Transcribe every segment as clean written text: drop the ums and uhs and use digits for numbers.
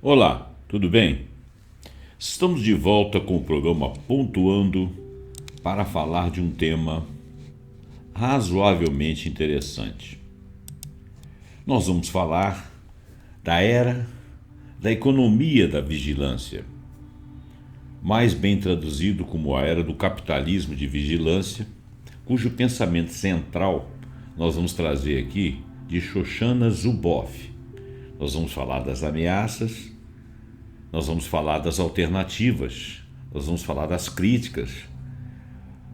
Olá, tudo bem? Estamos de volta com o programa Pontuando para falar de um tema razoavelmente interessante. Nós vamos falar da era da economia da vigilância, mais bem traduzido como a era do capitalismo de vigilância, cujo pensamento central nós vamos trazer aqui de Shoshana Zuboff. Nós vamos falar das ameaças, nós vamos falar das alternativas, nós vamos falar das críticas,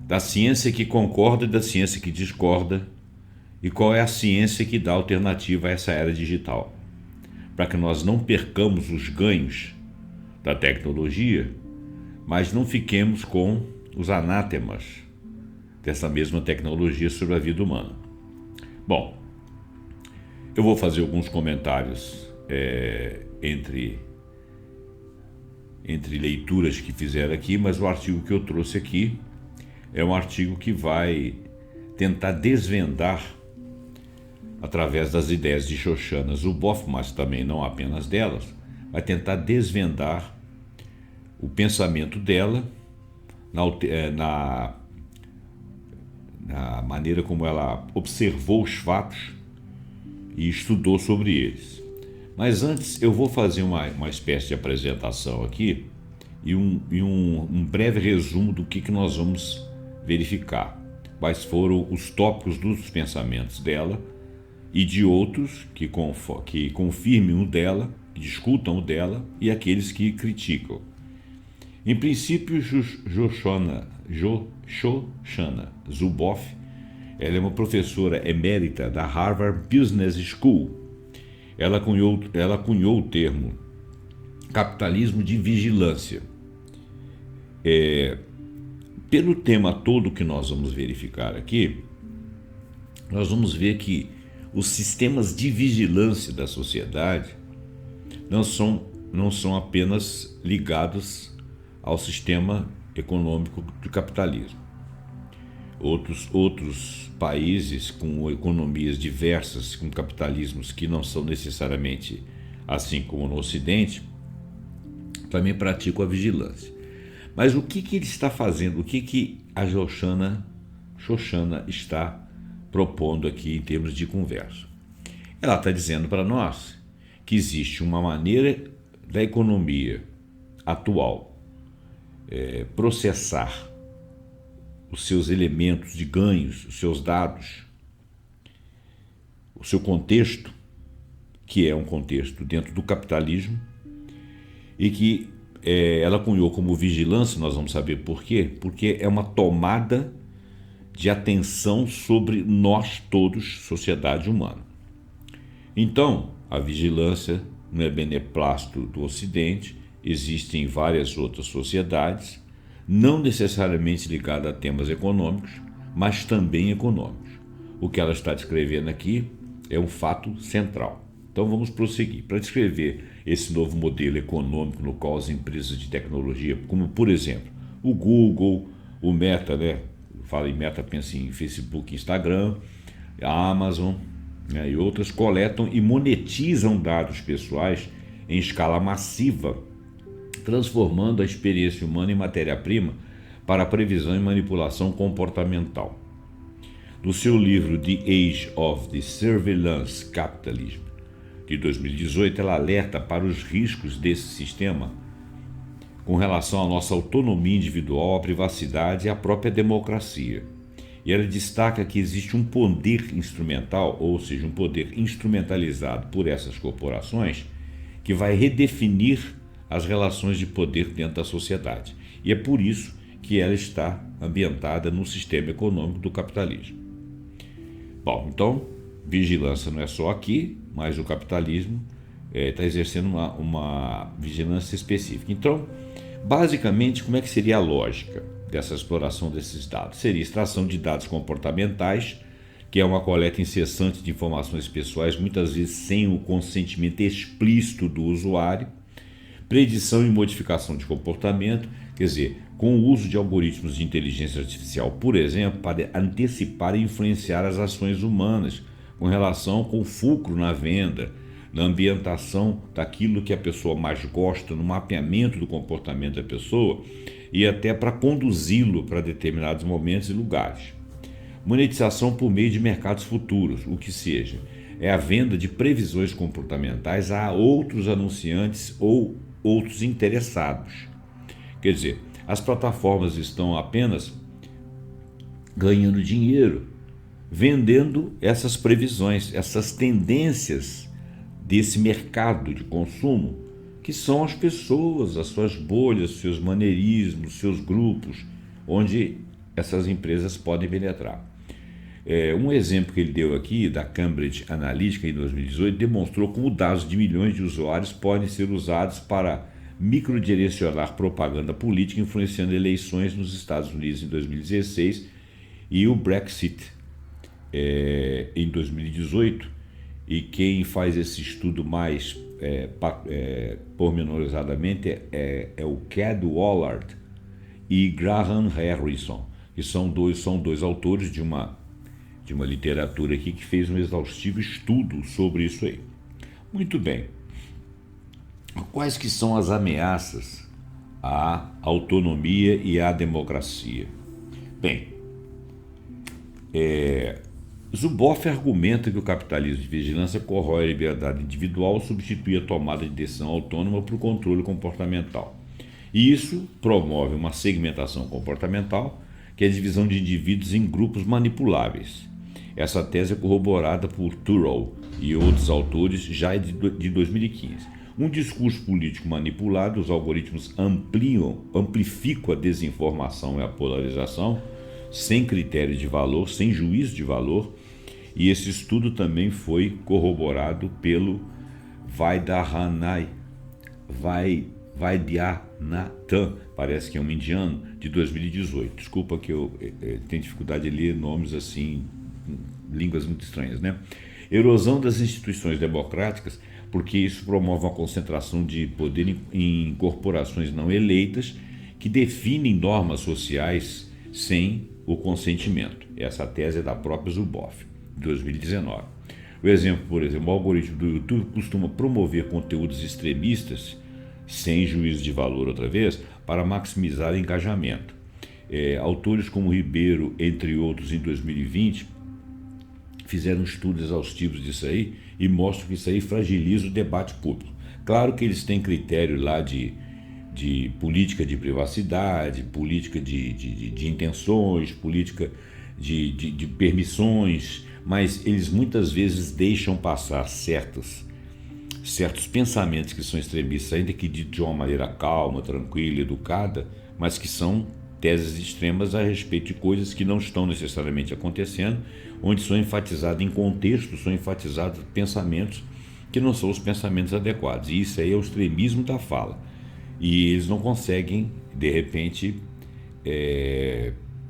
da ciência que concorda e da ciência que discorda, e qual é a ciência que dá alternativa a essa era digital, para que nós não percamos os ganhos da tecnologia, mas não fiquemos com os anátemas dessa mesma tecnologia sobre a vida humana. Bom, eu vou fazer alguns comentários entre leituras que fizeram aqui, mas o artigo que eu trouxe aqui é um artigo que vai tentar desvendar, através das ideias de Shoshana Zuboff, mas também não apenas delas, vai tentar desvendar o pensamento dela na maneira como ela observou os fatos e estudou sobre eles. Mas antes eu vou fazer uma espécie de apresentação aqui e um breve resumo do que nós vamos verificar. Quais foram os tópicos dos pensamentos dela e de outros que confirmem o dela, que discutam o dela e aqueles que criticam. Em princípio, Shoshana Zuboff, ela é uma professora emérita da Harvard Business School. Ela cunhou o termo capitalismo de vigilância. Pelo tema todo que nós vamos verificar aqui, nós vamos ver que os sistemas de vigilância da sociedade não são apenas ligados ao sistema econômico do capitalismo. Outros países com economias diversas, com capitalismos que não são necessariamente assim como no Ocidente, também praticam a vigilância. Mas o que ele está fazendo? O que a Shoshana está propondo aqui em termos de conversa? Ela está dizendo para nós que existe uma maneira da economia atual processar os seus elementos de ganhos, os seus dados, o seu contexto, que é um contexto dentro do capitalismo, e que ela cunhou como vigilância. Nós vamos saber por quê? Porque é uma tomada de atenção sobre nós todos, sociedade humana. Então, a vigilância não é beneplácito do Ocidente, existe em várias outras sociedades, não necessariamente ligada a temas econômicos, mas também econômicos. O que ela está descrevendo aqui é um fato central. Então vamos prosseguir. Para descrever esse novo modelo econômico no qual as empresas de tecnologia, como por exemplo o Google, o Meta, fala em Meta, pensa em Facebook, Instagram, a Amazon, e outras, coletam e monetizam dados pessoais em escala massiva, transformando a experiência humana em matéria-prima para a previsão e manipulação comportamental. No seu livro The Age of the Surveillance Capitalism, de 2018, ela alerta para os riscos desse sistema com relação à nossa autonomia individual, à privacidade e à própria democracia. E ela destaca que existe um poder instrumental, ou seja, um poder instrumentalizado por essas corporações, que vai redefinir as relações de poder dentro da sociedade. E é por isso que ela está ambientada no sistema econômico do capitalismo. Bom, então, vigilância não é só aqui, mas o capitalismo está exercendo uma vigilância específica. Então, basicamente, como é que seria a lógica dessa exploração desses dados? Seria extração de dados comportamentais, que é uma coleta incessante de informações pessoais, muitas vezes sem o consentimento explícito do usuário, predição e modificação de comportamento, quer dizer, com o uso de algoritmos de inteligência artificial, por exemplo, para antecipar e influenciar as ações humanas com relação com fulcro na venda, na ambientação daquilo que a pessoa mais gosta, no mapeamento do comportamento da pessoa e até para conduzi-lo para determinados momentos e lugares. Monetização por meio de mercados futuros, o que seja, é a venda de previsões comportamentais a outros anunciantes ou outros interessados. Quer dizer, as plataformas estão apenas ganhando dinheiro, vendendo essas previsões, essas tendências desse mercado de consumo, que são as pessoas, as suas bolhas, seus maneirismos, seus grupos, onde essas empresas podem penetrar. Um exemplo que ele deu aqui, da Cambridge Analytica, em 2018, demonstrou como dados de milhões de usuários podem ser usados para microdirecionar propaganda política, influenciando eleições nos Estados Unidos em 2016 e o Brexit em 2018. E quem faz esse estudo mais pormenorizadamente é o Cadwallader e Graham Harrison, que são dois autores de uma literatura aqui que fez um exaustivo estudo sobre isso aí. Muito bem. Quais que são as ameaças à autonomia e à democracia? Bem, Zuboff argumenta que o capitalismo de vigilância corrói a liberdade individual ao substituir a tomada de decisão autônoma por controle comportamental. E isso promove uma segmentação comportamental, que é a divisão de indivíduos em grupos manipuláveis. Essa tese é corroborada por Turow e outros autores já de 2015. Um discurso político manipulado, os algoritmos amplificam a desinformação e a polarização, sem critério de valor, sem juízo de valor, e esse estudo também foi corroborado pelo Vaidyanathan, parece que é um indiano, de 2018. Desculpa que eu tenho dificuldade de ler nomes assim, línguas muito estranhas, né? Erosão das instituições democráticas, porque isso promove uma concentração de poder em corporações não eleitas que definem normas sociais sem o consentimento. Essa tese é da própria Zuboff, de 2019. O exemplo, por exemplo, o algoritmo do YouTube costuma promover conteúdos extremistas, sem juízo de valor outra vez, para maximizar o engajamento. Autores como Ribeiro, entre outros, em 2020, fizeram estudos exaustivos disso aí e mostram que isso aí fragiliza o debate público. Claro que eles têm critério lá de política de privacidade, política de intenções, política de permissões, mas eles muitas vezes deixam passar certos pensamentos que são extremistas, ainda que de uma maneira calma, tranquila, educada, mas que são teses extremas a respeito de coisas que não estão necessariamente acontecendo, onde são enfatizados em contexto, são enfatizados pensamentos que não são os pensamentos adequados. E isso aí é o extremismo da fala. E eles não conseguem, de repente,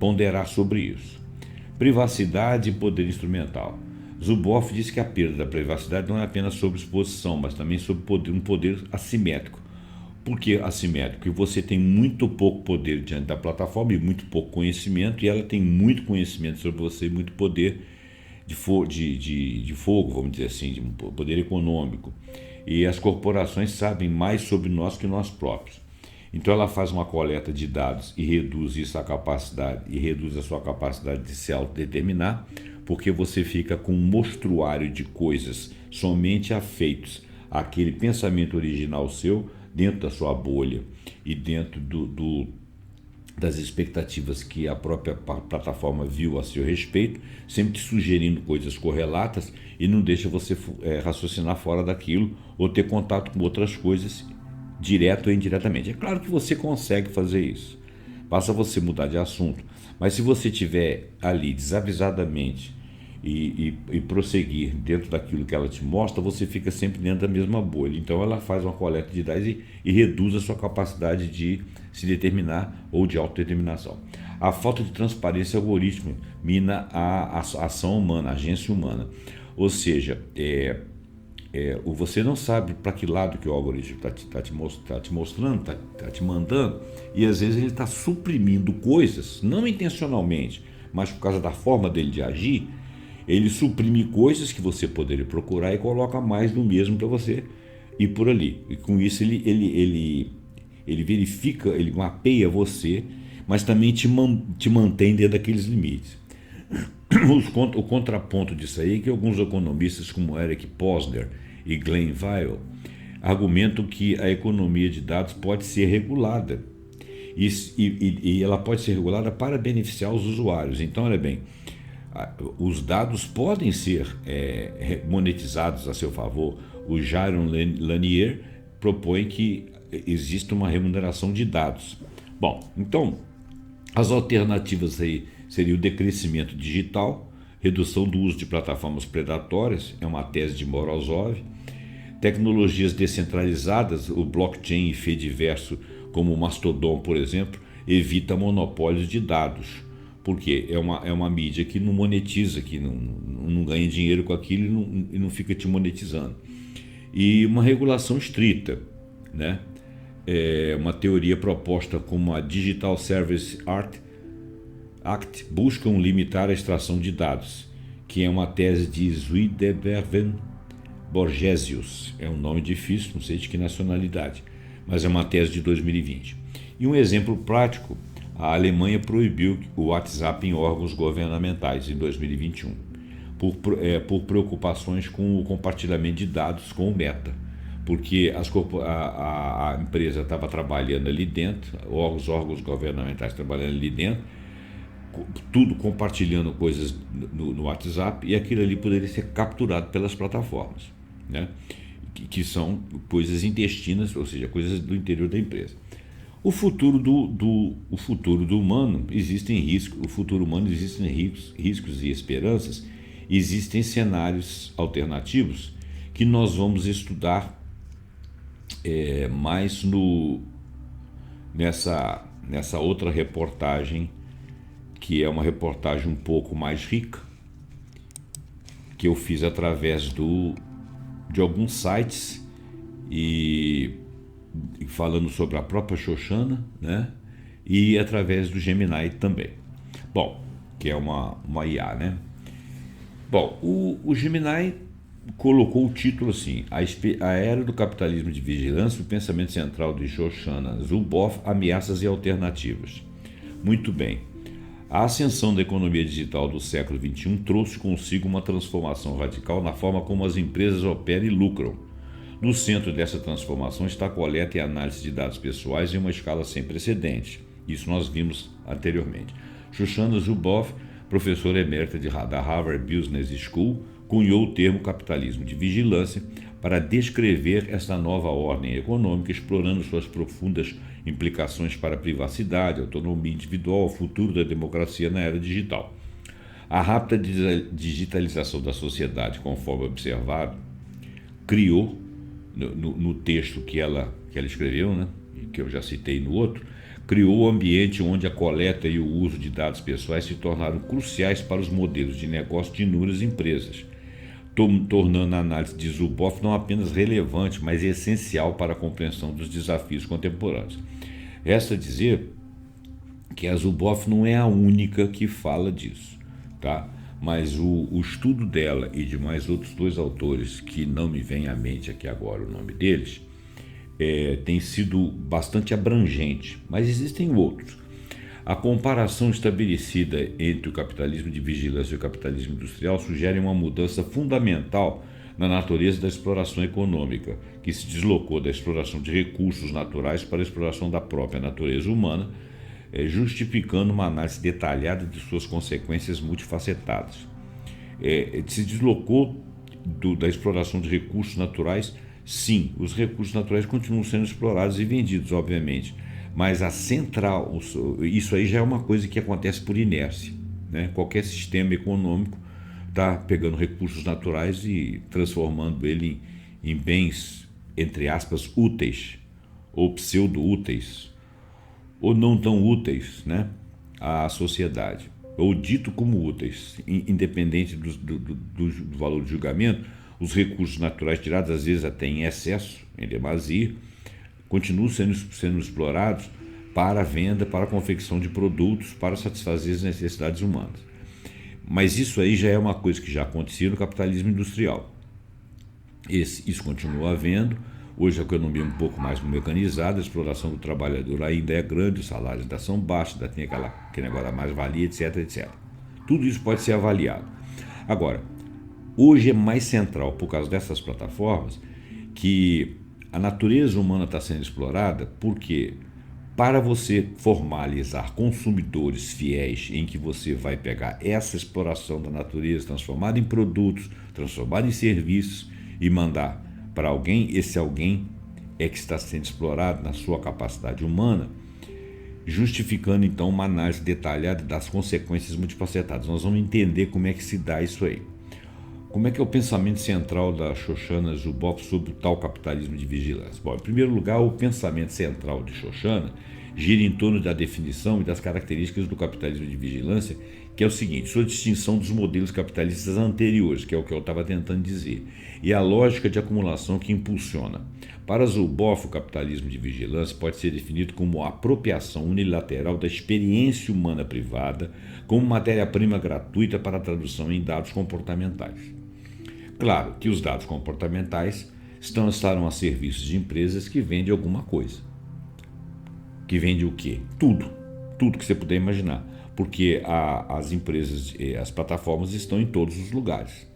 ponderar sobre isso. Privacidade e poder instrumental. Zuboff diz que a perda da privacidade não é apenas sobre exposição, mas também sobre um poder assimétrico. Por que assimétrico? Porque você tem muito pouco poder diante da plataforma e muito pouco conhecimento, e ela tem muito conhecimento sobre você e muito poder de fogo, vamos dizer assim, de poder econômico. E as corporações sabem mais sobre nós que nós próprios. Então ela faz uma coleta de dados e reduz a sua capacidade de se autodeterminar, porque você fica com um mostruário de coisas somente afeitos àquele pensamento original seu, dentro da sua bolha e dentro das expectativas que a própria plataforma viu a seu respeito, sempre te sugerindo coisas correlatas e não deixa você raciocinar fora daquilo ou ter contato com outras coisas, direto ou indiretamente. É claro que você consegue fazer isso, basta você mudar de assunto, mas se você estiver ali desavisadamente e prosseguir dentro daquilo que ela te mostra, você fica sempre dentro da mesma bolha. Então ela faz uma coleta de dados e reduz a sua capacidade de se determinar ou de autodeterminação. A falta de transparência algorítmica mina a ação humana, a agência humana. Ou seja, você não sabe para que lado que o algoritmo está te mostrando, está te mandando, e às vezes ele está suprimindo coisas, não intencionalmente, mas por causa da forma dele de agir. Ele suprime coisas que você poderia procurar e coloca mais do mesmo para você ir por ali. E com isso ele verifica, ele mapeia você, mas também te mantém dentro daqueles limites. O contraponto disso aí é que alguns economistas como Eric Posner e Glenn Weil argumentam que a economia de dados pode ser regulada e ela pode ser regulada para beneficiar os usuários. Então, olha bem, os dados podem ser monetizados a seu favor. O Jaron Lanier propõe que exista uma remuneração de dados. Bom, então, as alternativas aí seriam o decrescimento digital, redução do uso de plataformas predatórias, é uma tese de Morozov, tecnologias descentralizadas, o blockchain e Fediverso, como o Mastodon, por exemplo, evita monopólios de dados, porque é uma mídia que não monetiza, que não ganha dinheiro com aquilo e não fica te monetizando. E uma regulação estrita, né? Uma teoria proposta como a Digital Service Act buscam limitar a extração de dados, que é uma tese de Zuideberven Borgesius, é um nome difícil, não sei de que nacionalidade, mas é uma tese de 2020. E um exemplo prático, a Alemanha proibiu o WhatsApp em órgãos governamentais em 2021, por preocupações com o compartilhamento de dados com o Meta, porque a empresa estava trabalhando ali dentro, os órgãos governamentais trabalhando ali dentro, tudo compartilhando coisas no WhatsApp, e aquilo ali poderia ser capturado pelas plataformas, né? Que são coisas intestinas, ou seja, coisas do interior da empresa. O futuro do humano existem riscos, o futuro humano existem riscos e esperanças, existem cenários alternativos que nós vamos estudar mais nessa outra reportagem, que é uma reportagem um pouco mais rica, que eu fiz através de alguns sites e falando sobre a própria Xoxana, né? E através do Gemini também. Bom, que é uma IA, né? Bom, o Gemini colocou o título assim: A Era do Capitalismo de Vigilância, o pensamento central de Shoshana Zuboff, ameaças e alternativas. Muito bem. A ascensão da economia digital do século XXI trouxe consigo uma transformação radical na forma como as empresas operam e lucram. No centro dessa transformação está a coleta e análise de dados pessoais em uma escala sem precedentes. Isso nós vimos anteriormente. Shoshana Zuboff, professora emérita da Harvard Business School, cunhou o termo capitalismo de vigilância para descrever esta nova ordem econômica, explorando suas profundas implicações para a privacidade, autonomia individual, o futuro da democracia na era digital. A rápida digitalização da sociedade, conforme observado, criou, no texto que ela escreveu, né, que eu já citei no outro, criou o ambiente onde a coleta e o uso de dados pessoais se tornaram cruciais para os modelos de negócio de inúmeras empresas, tornando a análise de Zuboff não apenas relevante, mas essencial para a compreensão dos desafios contemporâneos. Resta dizer que a Zuboff não é a única que fala disso, tá? Mas o estudo dela e de mais outros dois autores, que não me vem à mente aqui agora o nome deles, tem sido bastante abrangente, mas existem outros. A comparação estabelecida entre o capitalismo de vigilância e o capitalismo industrial sugere uma mudança fundamental na natureza da exploração econômica, que se deslocou da exploração de recursos naturais para a exploração da própria natureza humana, justificando uma análise detalhada de suas consequências multifacetadas. Se deslocou da exploração de recursos naturais. Sim, os recursos naturais continuam sendo explorados e vendidos, obviamente, mas a central, isso aí já é uma coisa que acontece por inércia, né? Qualquer sistema econômico está pegando recursos naturais e transformando ele em bens, entre aspas, úteis, ou pseudo-úteis, ou não tão úteis, né, à sociedade, ou dito como úteis, independente do valor de julgamento. Os recursos naturais tirados, às vezes até em excesso, em demasia, continuam sendo explorados para a venda, para a confecção de produtos, para satisfazer as necessidades humanas. Mas isso aí já é uma coisa que já acontecia no capitalismo industrial. Isso continua havendo. Hoje a economia é um pouco mais mecanizada, a exploração do trabalhador ainda é grande, os salários ainda são baixos, ainda tem aquele negócio da mais-valia, etc, etc. Tudo isso pode ser avaliado. Agora, hoje é mais central, por causa dessas plataformas, que a natureza humana está sendo explorada, porque para você formalizar consumidores fiéis em que você vai pegar essa exploração da natureza transformada em produtos, transformada em serviços e mandar para alguém, esse alguém é que está sendo explorado na sua capacidade humana, justificando então uma análise detalhada das consequências multifacetadas. Nós vamos entender como é que se dá isso aí. Como é que é o pensamento central da Shoshana Zuboff sobre o tal capitalismo de vigilância? Bom, em primeiro lugar, o pensamento central de Shoshana gira em torno da definição e das características do capitalismo de vigilância, que é o seguinte: sua distinção dos modelos capitalistas anteriores, que é o que eu estava tentando dizer, e a lógica de acumulação que impulsiona. Para Zuboff, o capitalismo de vigilância pode ser definido como a apropriação unilateral da experiência humana privada como matéria-prima gratuita para a tradução em dados comportamentais. Claro que os dados comportamentais estarão a serviço de empresas que vendem alguma coisa. Que vende o quê? Tudo. Tudo que você puder imaginar. Porque as empresas, as plataformas estão em todos os lugares.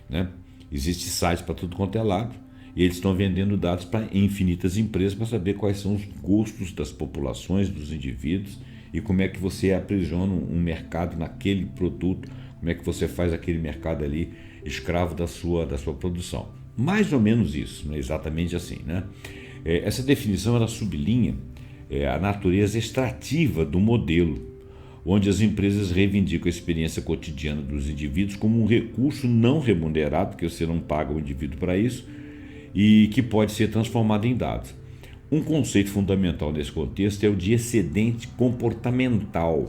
Né? Existe site para tudo quanto é lado. E eles estão vendendo dados para infinitas empresas para saber quais são os gostos das populações, dos indivíduos, e como é que você aprisiona um mercado naquele produto, como é que você faz aquele mercado ali escravo da sua produção. Mais ou menos isso, não é exatamente assim, né? Essa definição ela sublinha a natureza extrativa do modelo, onde as empresas reivindicam a experiência cotidiana dos indivíduos como um recurso não remunerado, porque você não paga o indivíduo para isso, e que pode ser transformado em dados. Um conceito fundamental nesse contexto é o de excedente comportamental.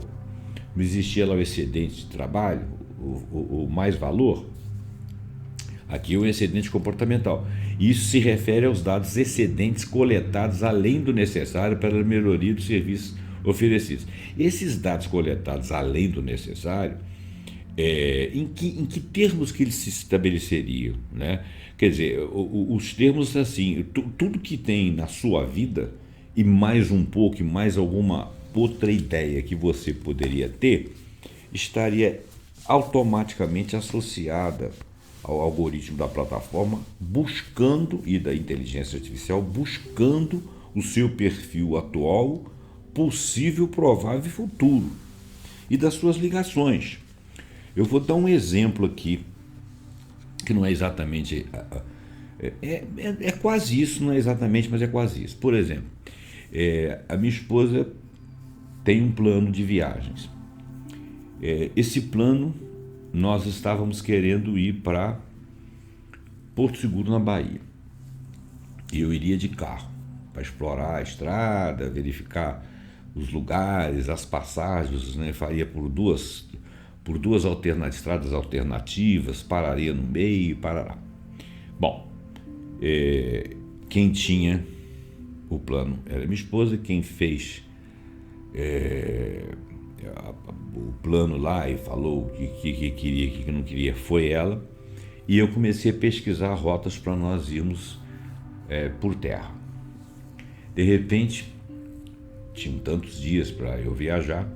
Não existia lá o excedente de trabalho, o mais valor? Aqui é o excedente comportamental. Isso se refere aos dados excedentes coletados além do necessário para a melhoria dos serviços oferecidos. Esses dados coletados além do necessário, em que termos que eles se estabeleceriam, né? Quer dizer, os termos assim, tudo que tem na sua vida e mais um pouco, e mais alguma outra ideia que você poderia ter, estaria automaticamente associada ao algoritmo da plataforma, buscando, e da inteligência artificial, buscando o seu perfil atual, possível, provável e futuro, e das suas ligações. Eu vou dar um exemplo aqui, que não é exatamente... É quase isso, não é exatamente, mas é quase isso. Por exemplo, a minha esposa tem um plano de viagens. Esse plano, nós estávamos querendo ir para Porto Seguro, na Bahia. E eu iria de carro, para explorar a estrada, verificar os lugares, as passagens, né? Faria por duas estradas alternativas, pararia no meio, parará. Bom, quem tinha o plano era minha esposa, quem fez o plano lá e falou o que queria e o que não queria foi ela, e eu comecei a pesquisar rotas para nós irmos por terra. De repente, tinham tantos dias para eu viajar,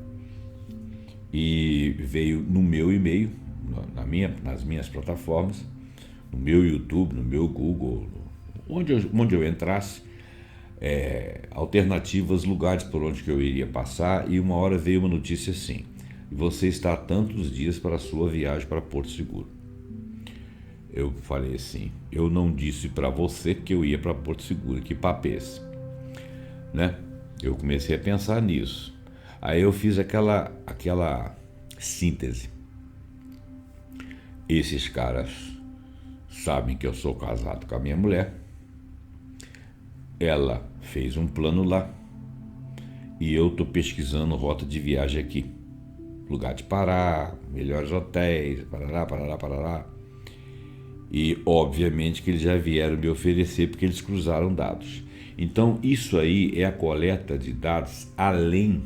e veio no meu e-mail, nas minhas plataformas, no meu YouTube, no meu Google, onde eu entrasse, alternativas, lugares por onde que eu iria passar, e uma hora veio uma notícia assim: você está há tantos dias para a sua viagem para Porto Seguro. Eu falei assim: eu não disse para você que eu ia para Porto Seguro, que papo é esse? Né? Eu comecei a pensar nisso. Aí eu fiz aquela síntese. Esses caras sabem que eu sou casado com a minha mulher. Ela fez um plano lá e eu estou pesquisando rota de viagem aqui. Lugar de parar, melhores hotéis, parará. E obviamente que eles já vieram me oferecer porque eles cruzaram dados. Então isso aí é a coleta de dados além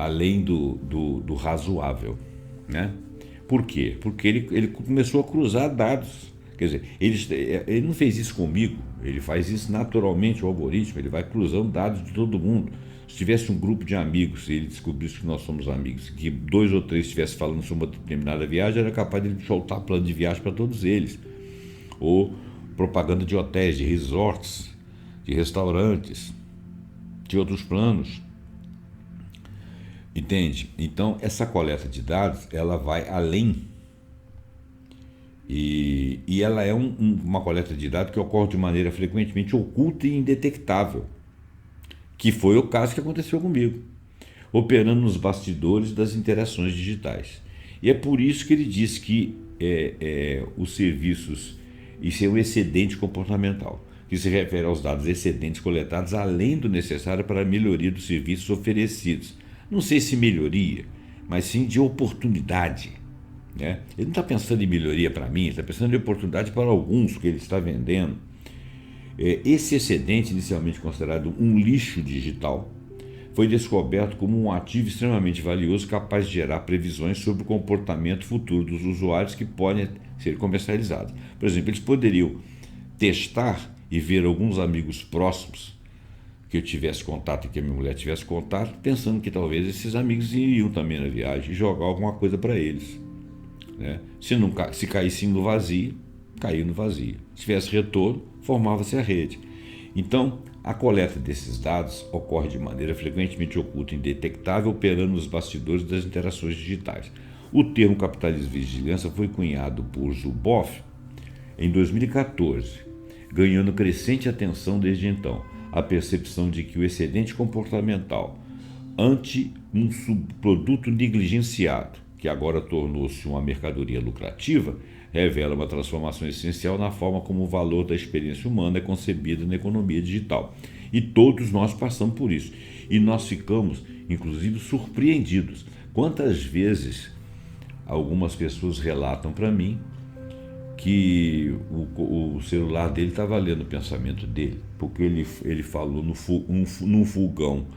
além do razoável, né? Por quê? Porque ele começou a cruzar dados. Quer dizer, ele não fez isso comigo, ele faz isso naturalmente, o algoritmo, ele vai cruzando dados de todo mundo. Se tivesse um grupo de amigos e ele descobrisse que nós somos amigos, que 2 ou 3 estivessem falando sobre uma determinada viagem, era capaz de ele soltar plano de viagem para todos eles. Ou propaganda de hotéis, de resorts, de restaurantes, de outros planos. Entende? Então, essa coleta de dados, ela vai além. E ela é uma coleta de dados que ocorre de maneira frequentemente oculta e indetectável, que foi o caso que aconteceu comigo, operando nos bastidores das interações digitais. E é por isso que ele diz que os serviços, isso é um excedente comportamental, que se refere aos dados excedentes coletados além do necessário para a melhoria dos serviços oferecidos. Não sei se melhoria, mas sim de oportunidade. Né? Ele não está pensando em melhoria para mim, ele está pensando em oportunidade para alguns que ele está vendendo. Esse excedente, inicialmente considerado um lixo digital, foi descoberto como um ativo extremamente valioso capaz de gerar previsões sobre o comportamento futuro dos usuários que podem ser comercializados. Por exemplo, eles poderiam testar e ver alguns amigos próximos que eu tivesse contato e que a minha mulher tivesse contato, pensando que talvez esses amigos iriam também na viagem e jogar alguma coisa para eles. Né? Se caísse no vazio, caiu no vazio. Se tivesse retorno, formava-se a rede. Então, a coleta desses dados ocorre de maneira frequentemente oculta e indetectável, operando nos bastidores das interações digitais. O termo capitalismo de vigilância foi cunhado por Zuboff em 2014, ganhando crescente atenção desde então. A percepção de que o excedente comportamental ante um subproduto negligenciado, que agora tornou-se uma mercadoria lucrativa, revela uma transformação essencial na forma como o valor da experiência humana é concebido na economia digital. E todos nós passamos por isso. E nós ficamos, inclusive, surpreendidos. Quantas vezes algumas pessoas relatam para mim que o celular dele estava lendo o pensamento dele, porque ele falou num fogão,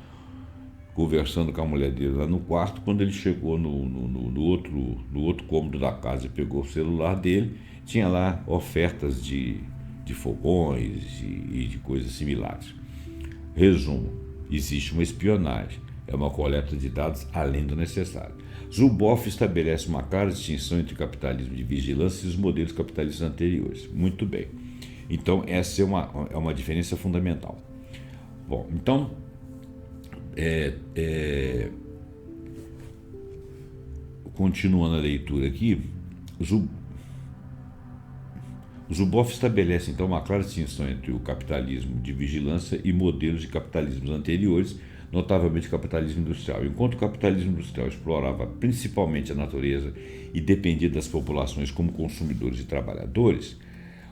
conversando com a mulher dele lá no quarto. Quando ele chegou no outro cômodo da casa e pegou o celular dele, tinha lá ofertas de fogões e de coisas similares. Resumo, existe uma espionagem, é uma coleta de dados além do necessário. Zuboff estabelece uma clara distinção entre o capitalismo de vigilância e os modelos capitalistas anteriores. Muito bem. Então, essa é uma diferença fundamental. Bom, então, continuando a leitura aqui, Zuboff estabelece então uma clara distinção entre o capitalismo de vigilância e modelos de capitalismos anteriores, notavelmente o capitalismo industrial. Enquanto o capitalismo industrial explorava principalmente a natureza e dependia das populações como consumidores e trabalhadores,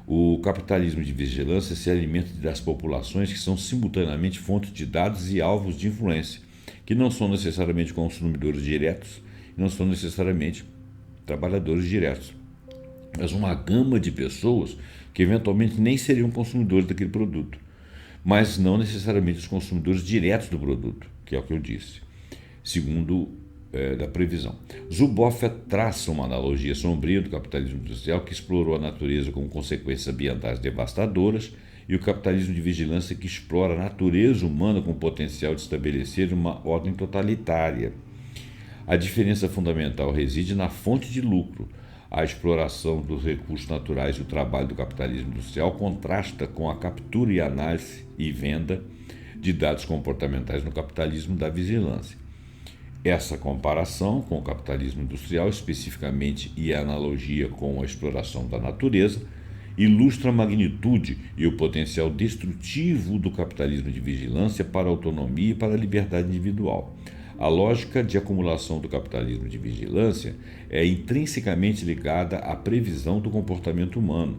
o capitalismo de vigilância se alimenta das populações que são simultaneamente fontes de dados e alvos de influência, que não são necessariamente consumidores diretos e não são necessariamente trabalhadores diretos, mas uma gama de pessoas que eventualmente nem seriam consumidores daquele produto, mas não necessariamente os consumidores diretos do produto, que é o que eu disse, segundo da previsão. Zuboff traça uma analogia sombria do capitalismo industrial, que explorou a natureza com consequências ambientais devastadoras, e o capitalismo de vigilância, que explora a natureza humana com o potencial de estabelecer uma ordem totalitária. A diferença fundamental reside na fonte de lucro. A exploração dos recursos naturais e o trabalho do capitalismo industrial contrasta com a captura e análise e venda de dados comportamentais no capitalismo da vigilância. Essa comparação com o capitalismo industrial, especificamente, e a analogia com a exploração da natureza, ilustra a magnitude e o potencial destrutivo do capitalismo de vigilância para a autonomia e para a liberdade individual. A lógica de acumulação do capitalismo de vigilância é intrinsecamente ligada à previsão do comportamento humano.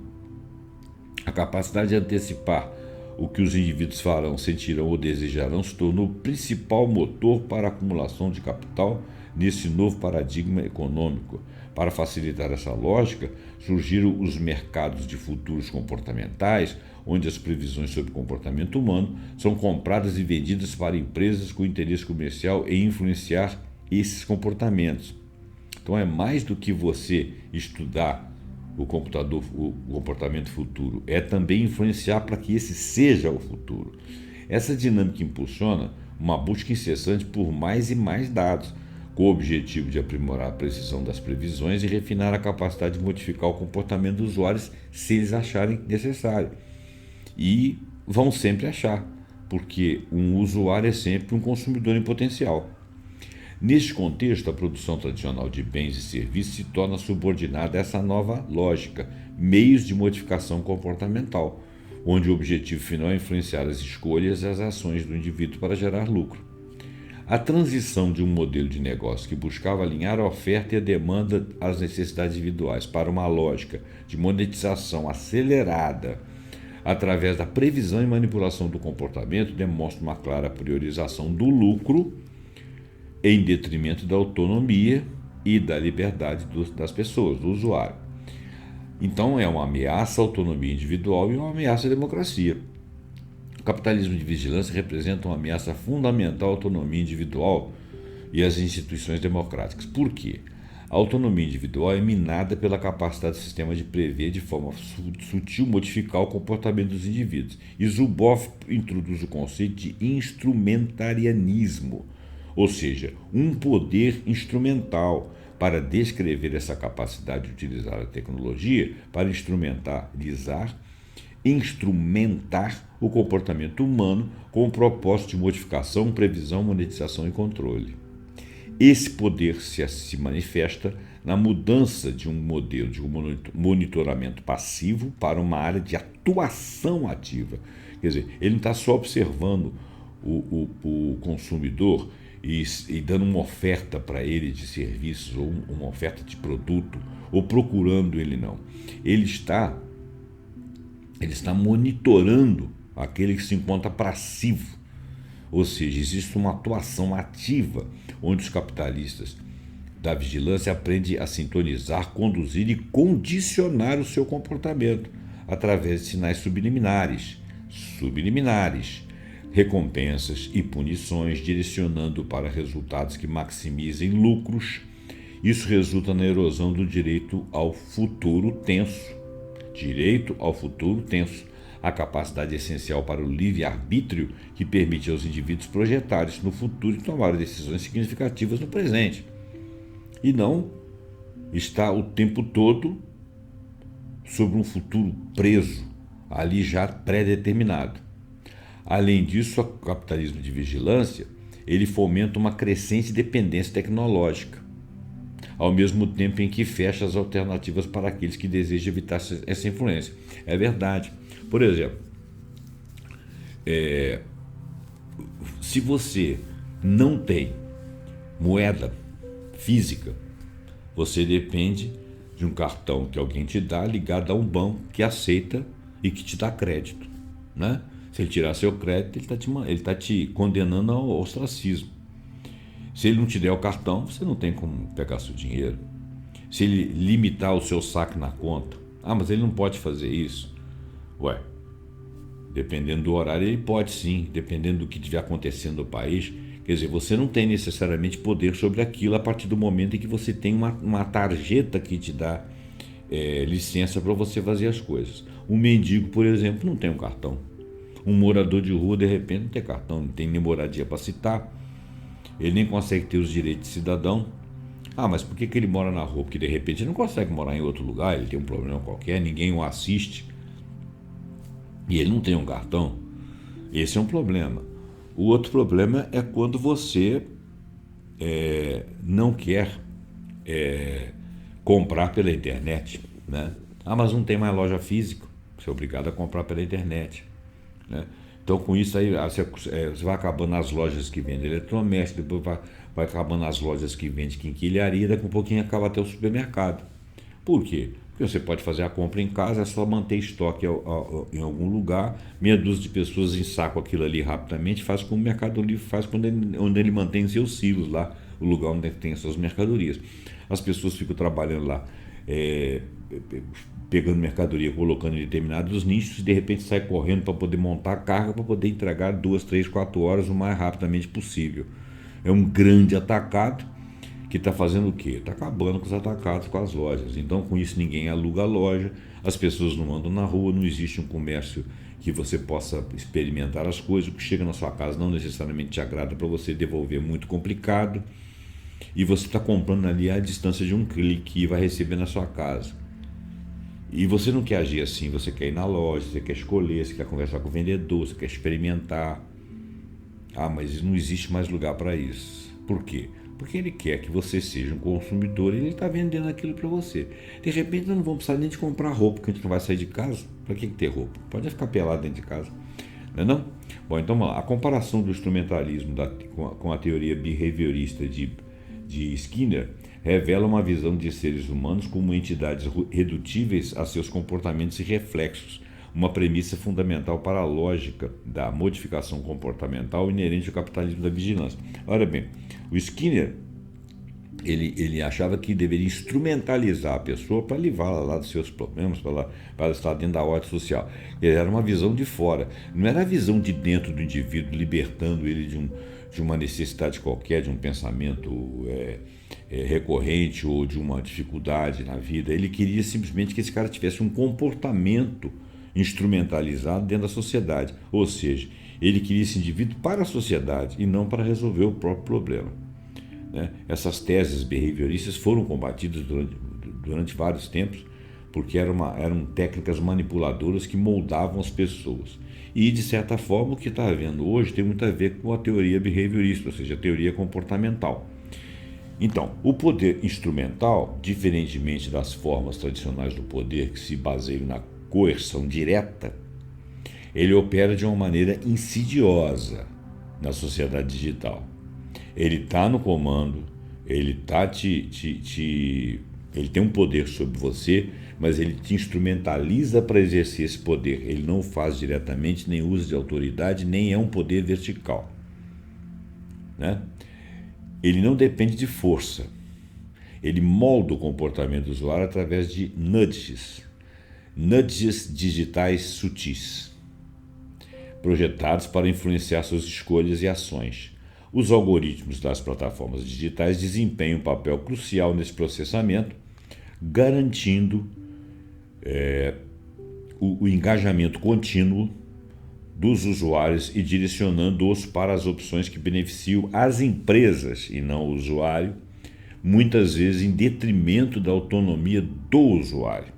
A capacidade de antecipar o que os indivíduos farão, sentirão ou desejarão se tornou o principal motor para a acumulação de capital nesse novo paradigma econômico. Para facilitar essa lógica, surgiram os mercados de futuros comportamentais, onde as previsões sobre o comportamento humano são compradas e vendidas para empresas com interesse comercial em influenciar esses comportamentos. Então é mais do que você estudar o comportamento futuro, é também influenciar para que esse seja o futuro. Essa dinâmica impulsiona uma busca incessante por mais e mais dados, com o objetivo de aprimorar a precisão das previsões e refinar a capacidade de modificar o comportamento dos usuários se eles acharem necessário. E vão sempre achar, porque um usuário é sempre um consumidor em potencial. Neste contexto, a produção tradicional de bens e serviços se torna subordinada a essa nova lógica, meios de modificação comportamental, onde o objetivo final é influenciar as escolhas e as ações do indivíduo para gerar lucro. A transição de um modelo de negócio que buscava alinhar a oferta e a demanda às necessidades individuais para uma lógica de monetização acelerada através da previsão e manipulação do comportamento demonstra uma clara priorização do lucro em detrimento da autonomia e da liberdade das pessoas, do usuário. Então é uma ameaça à autonomia individual e uma ameaça à democracia. O capitalismo de vigilância representa uma ameaça fundamental à autonomia individual e às instituições democráticas. Por quê? A autonomia individual é minada pela capacidade do sistema de prever de forma sutil modificar o comportamento dos indivíduos. E Zuboff introduz o conceito de instrumentarianismo, ou seja, um poder instrumental para descrever essa capacidade de utilizar a tecnologia para instrumentar o comportamento humano com o propósito de modificação, previsão, monetização e controle. Esse poder se manifesta na mudança de um modelo de monitoramento passivo para uma área de atuação ativa. Quer dizer, ele não está só observando o consumidor e dando uma oferta para ele de serviços ou uma oferta de produto ou procurando ele, não. Ele está monitorando aquele que se encontra passivo, ou seja, existe uma atuação ativa onde os capitalistas da vigilância aprendem a sintonizar, conduzir e condicionar o seu comportamento através de sinais subliminares, recompensas e punições, direcionando para resultados que maximizem lucros. Isso resulta na erosão do direito ao futuro tenso. A capacidade essencial para o livre-arbítrio que permite aos indivíduos projetarem-se no futuro e tomar decisões significativas no presente. E não está o tempo todo sobre um futuro preso, ali já pré-determinado. Além disso, o capitalismo de vigilância, ele fomenta uma crescente dependência tecnológica, ao mesmo tempo em que fecha as alternativas para aqueles que desejam evitar essa influência. É verdade. Por exemplo, se você não tem moeda física, você depende de um cartão que alguém te dá ligado a um banco que aceita e que te dá crédito, né? Se ele tirar seu crédito, ele está te condenando ao ostracismo. Se ele não te der o cartão, você não tem como pegar seu dinheiro. Se ele limitar o seu saque na conta, mas ele não pode fazer isso. Dependendo do horário, ele pode sim, dependendo do que estiver acontecendo no país. Quer dizer, você não tem necessariamente poder sobre aquilo a partir do momento em que você tem uma tarjeta que te dá licença para você fazer as coisas. Um mendigo, por exemplo, não tem um cartão. Um morador de rua, de repente, não tem cartão, não tem nem moradia para citar. Ele nem consegue ter os direitos de cidadão. Mas por que ele mora na rua? Porque de repente ele não consegue morar em outro lugar, ele tem um problema qualquer, ninguém o assiste e ele não tem um cartão. Esse é um problema. O outro problema é quando você não quer comprar pela internet, né? Mas não tem mais loja física, você é obrigado a comprar pela internet, né? Então, com isso aí, você vai acabando as lojas que vendem eletrodoméstico, depois vai acabando as lojas que vendem quinquilharia, daqui a pouquinho acaba até o supermercado. Por quê? Porque você pode fazer a compra em casa, é só manter estoque em algum lugar, meia dúzia de pessoas ensacam aquilo ali rapidamente, faz como o Mercado Livre faz onde ele mantém seus silos lá, o lugar onde tem as suas mercadorias. As pessoas ficam trabalhando lá, pegando mercadoria, colocando em determinados nichos e de repente sai correndo para poder montar a carga para poder entregar 2, 3, 4 horas o mais rapidamente possível. É um grande atacado que está fazendo o quê? Está acabando com os atacados, com as lojas. Então, com isso, ninguém aluga a loja, as pessoas não andam na rua, não existe um comércio que você possa experimentar as coisas. O que chega na sua casa não necessariamente te agrada, para você devolver é muito complicado. E você está comprando ali à distância de um clique e vai receber na sua casa. E você não quer agir assim, você quer ir na loja, você quer escolher, você quer conversar com o vendedor, você quer experimentar. Ah, mas não existe mais lugar para isso. Por quê? Porque ele quer que você seja um consumidor e ele está vendendo aquilo para você. De repente, nós não vamos precisar nem de comprar roupa, porque a gente não vai sair de casa. Para que ter roupa? Pode ficar pelado dentro de casa. Não é não? Bom, então vamos lá. A comparação do instrumentalismo com a teoria behaviorista de Skinner revela uma visão de seres humanos como entidades redutíveis a seus comportamentos e reflexos, uma premissa fundamental para a lógica da modificação comportamental inerente ao capitalismo da vigilância. Ora bem, o Skinner ele achava que deveria instrumentalizar a pessoa para livrá-la lá dos seus problemas, para estar dentro da ordem social. Era uma visão de fora, não era a visão de dentro do indivíduo, libertando ele de uma necessidade qualquer, de um pensamento recorrente ou de uma dificuldade na vida. Ele queria simplesmente que esse cara tivesse um comportamento instrumentalizado dentro da sociedade, ou seja, ele queria esse indivíduo para a sociedade e não para resolver o próprio problema. Essas teses behavioristas foram combatidas durante vários tempos, porque eram técnicas manipuladoras que moldavam as pessoas. E, de certa forma, o que está havendo hoje tem muito a ver com a teoria behaviorista, ou seja, a teoria comportamental. Então, o poder instrumental, diferentemente das formas tradicionais do poder que se baseiam na coerção direta, ele opera de uma maneira insidiosa na sociedade digital. Ele está no comando, ele ele tem um poder sobre você, mas ele te instrumentaliza para exercer esse poder. Ele não o faz diretamente, nem usa de autoridade, nem é um poder vertical. Ele não depende de força. Ele molda o comportamento do usuário através de nudges digitais sutis, projetados para influenciar suas escolhas e ações. Os algoritmos das plataformas digitais desempenham um papel crucial nesse processamento, garantindo o engajamento contínuo dos usuários e direcionando-os para as opções que beneficiam as empresas e não o usuário, muitas vezes em detrimento da autonomia do usuário.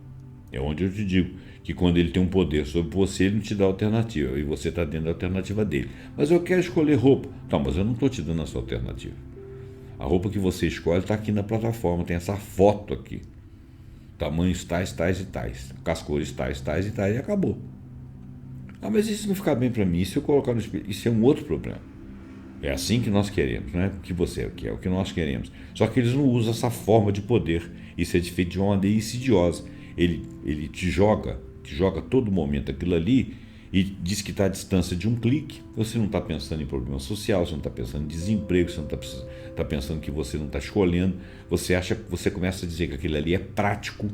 É onde eu te digo que quando ele tem um poder sobre você, ele não te dá alternativa, e você está dentro da alternativa dele. Mas eu quero escolher roupa. Tá, mas eu não estou te dando a sua alternativa. A roupa que você escolhe está aqui na plataforma, tem essa foto aqui. Tamanhos tais, tais e tais. Com as cores tais, tais e tais, e acabou. Ah, mas isso não ficar bem para mim, se eu colocar no espelho, isso é um outro problema. É assim que nós queremos, não é o que você quer, é o que nós queremos. Só que eles não usam essa forma de poder. Isso é feito de uma maneira insidiosa. Ele te joga todo momento aquilo ali e diz que está à distância de um clique. Você não está pensando em problema social, você não está pensando em desemprego, você não está pensando que você não está escolhendo. Você começa a dizer que aquilo ali é prático,